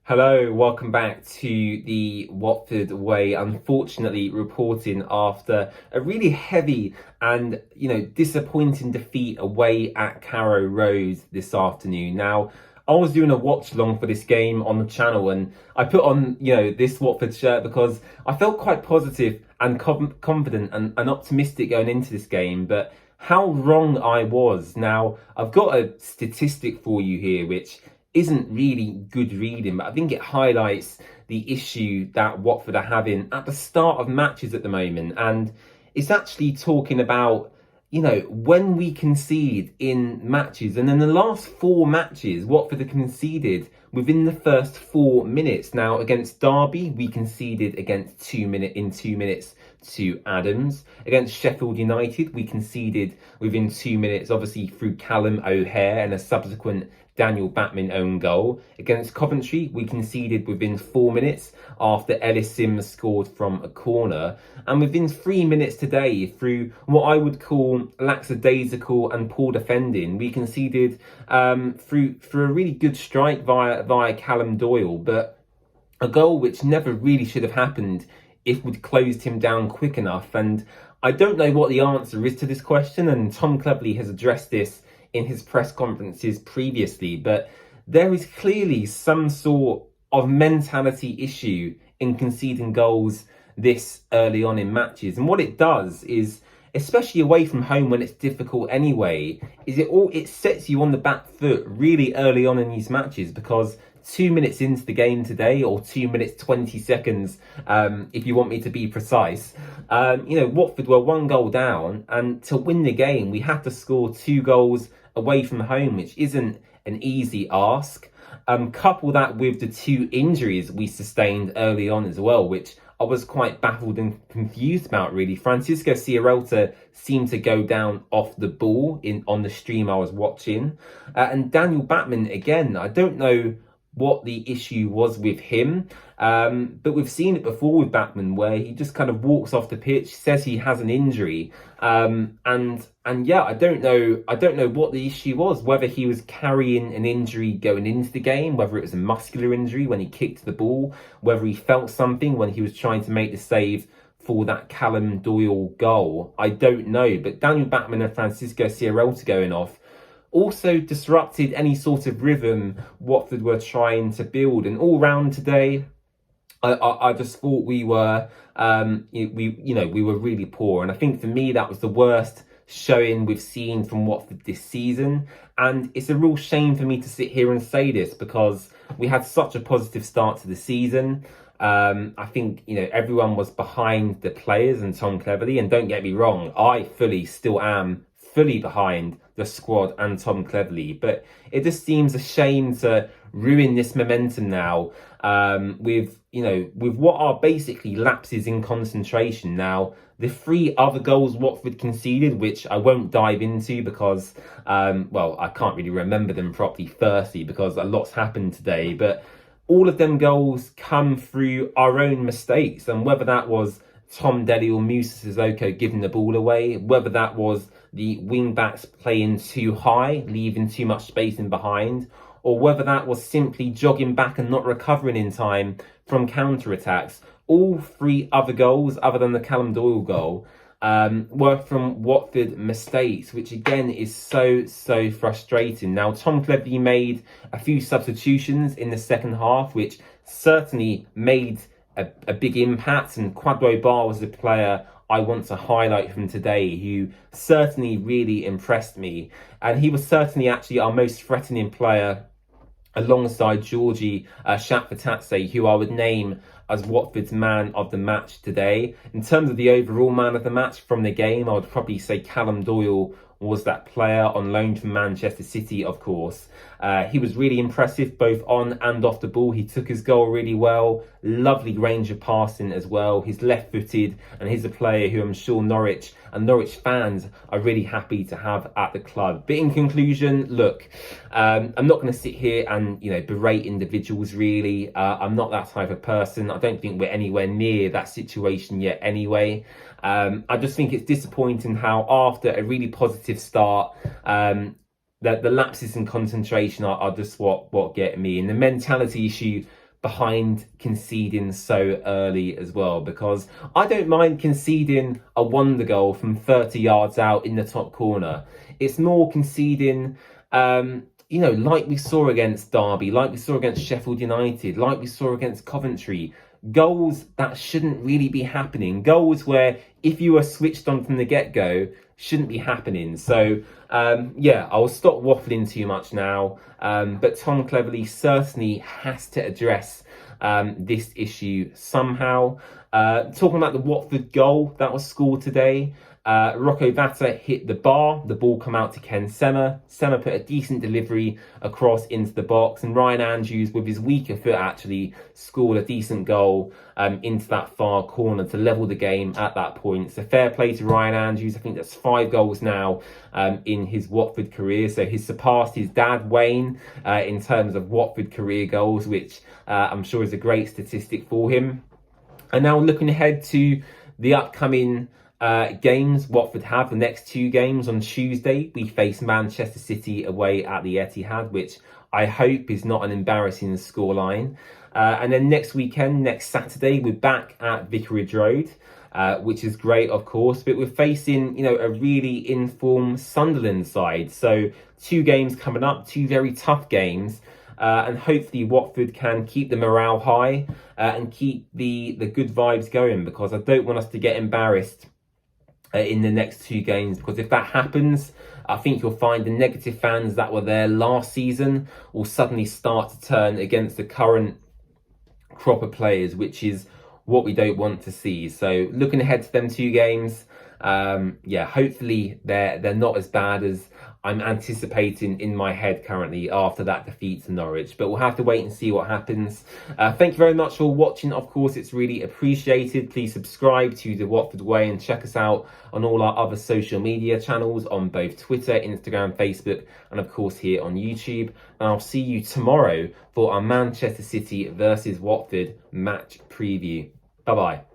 Hello, welcome back to the Watford Way. Unfortunately, reporting after a really heavy and disappointing defeat away at Carrow Road this afternoon. Now, I was doing a watch along for this game on the channel, and I put on this Watford shirt because I felt quite positive and confident and optimistic going into this game, but how wrong I was. Now, I've got a statistic for you here, which isn't really good reading, but I think it highlights the issue that Watford are having at the start of matches at the moment. And it's actually talking about, when we concede in matches. And in the last four matches, Watford have conceded within the first 4 minutes. Now, against Derby, we conceded in 2 minutes to Adams. Against Sheffield United, we conceded within 2 minutes, obviously through Callum O'Hare and a subsequent Daniel Batman own goal. Against Coventry, we conceded within 4 minutes after Ellis Sims scored from a corner. And within 3 minutes today, through what I would call lackadaisical and poor defending, we conceded through a really good strike via Callum Doyle, but a goal which never really should have happened if we'd closed him down quick enough. And I don't know what the answer is to this question, and Tom Cleverley has addressed this in his press conferences previously, but there is clearly some sort of mentality issue in conceding goals this early on in matches. And what it does is, especially away from home when it's difficult anyway, is it sets you on the back foot really early on in these matches, because 2 minutes into the game today, or 2 minutes 20 seconds, if you want me to be precise, Watford were 1 goal down, and to win the game, we had to score 2 goals away from home, which isn't an easy ask. Couple that with the 2 injuries we sustained early on as well, which I was quite baffled and confused about, really. Francisco Sierralta seemed to go down off the ball on the stream I was watching. And Daniel Batman, again, I don't know what the issue was with him, but we've seen it before with Batman, where he just kind of walks off the pitch, says he has an injury, and yeah, I don't know what the issue was, whether he was carrying an injury going into the game, whether it was a muscular injury when he kicked the ball, whether he felt something when he was trying to make the save for that Callum Doyle goal. I don't know, but Daniel Batman and Francisco Sierralta going off also disrupted any sort of rhythm Watford were trying to build. And all round today, I just thought we were really poor. And I think for me, that was the worst showing we've seen from Watford this season. And it's a real shame for me to sit here and say this, because we had such a positive start to the season. I think, everyone was behind the players and Tom Cleverley. And don't get me wrong, I still am fully behind the squad and Tom Cleverley, but it just seems a shame to ruin this momentum now with what are basically lapses in concentration. Now, the 3 other goals Watford conceded, which I won't dive into because I can't really remember them properly, firstly because a lot's happened today, but all of them goals come through our own mistakes. And whether that was Tom Delly or Musa Sissoko giving the ball away, whether that was the wing-backs playing too high, leaving too much space in behind, or whether that was simply jogging back and not recovering in time from counter-attacks. All 3 other goals, other than the Callum Doyle goal, were from Watford mistakes, which again is so frustrating. Now, Tom Cleverley made a few substitutions in the second half, which certainly made a big impact, and Kwadwo Bar was the player I want to highlight from today, who certainly really impressed me. And he was certainly actually our most threatening player, alongside Georgie Shapvatatse, who I would name as Watford's man of the match today. In terms of the overall man of the match from the game, I would probably say Callum Doyle was that player, on loan from Manchester City, of course. He was really impressive both on and off the ball. He took his goal really well. Lovely range of passing as well. He's left-footed, and he's a player who I'm sure Norwich and Norwich fans are really happy to have at the club. But in conclusion, look, I'm not going to sit here and berate individuals, really. I'm not that type of person. I don't think we're anywhere near that situation yet anyway. I just think it's disappointing how after a really positive start, the lapses in concentration are just what get me. And the mentality issue behind conceding so early as well, because I don't mind conceding a wonder goal from 30 yards out in the top corner. It's more conceding, like we saw against Derby, like we saw against Sheffield United, like we saw against Coventry. Goals that shouldn't really be happening. Goals where, if you were switched on from the get-go, shouldn't be happening. So, I'll stop waffling too much now. But Tom Cleverley certainly has to address this issue somehow. Talking about the Watford goal that was scored today, Rocco Vata hit the bar, the ball come out to Ken Sema. Sema put a decent delivery across into the box, and Ryan Andrews, with his weaker foot, actually scored a decent goal into that far corner to level the game at that point. So fair play to Ryan Andrews. I think that's 5 goals now in his Watford career. So he's surpassed his dad, Wayne, in terms of Watford career goals, which I'm sure is a great statistic for him. And now looking ahead to the upcoming games Watford have, the next 2 games. On Tuesday, we face Manchester City away at the Etihad, which I hope is not an embarrassing scoreline. And then next weekend, next Saturday, we're back at Vicarage Road, which is great, of course, but we're facing, a really informed Sunderland side. So 2 games coming up, 2 very tough games. And hopefully Watford can keep the morale high and keep the good vibes going, because I don't want us to get embarrassed in the next 2 games, because if that happens, I think you'll find the negative fans that were there last season will suddenly start to turn against the current crop of players, which is what we don't want to see. So looking ahead to them 2 games, hopefully they're not as bad as I'm anticipating in my head currently after that defeat to Norwich. But we'll have to wait and see what happens. Thank you very much for watching. Of course, it's really appreciated. Please subscribe to The Watford Way and check us out on all our other social media channels on both Twitter, Instagram, Facebook, and of course here on YouTube. And I'll see you tomorrow for our Manchester City versus Watford match preview. Bye-bye.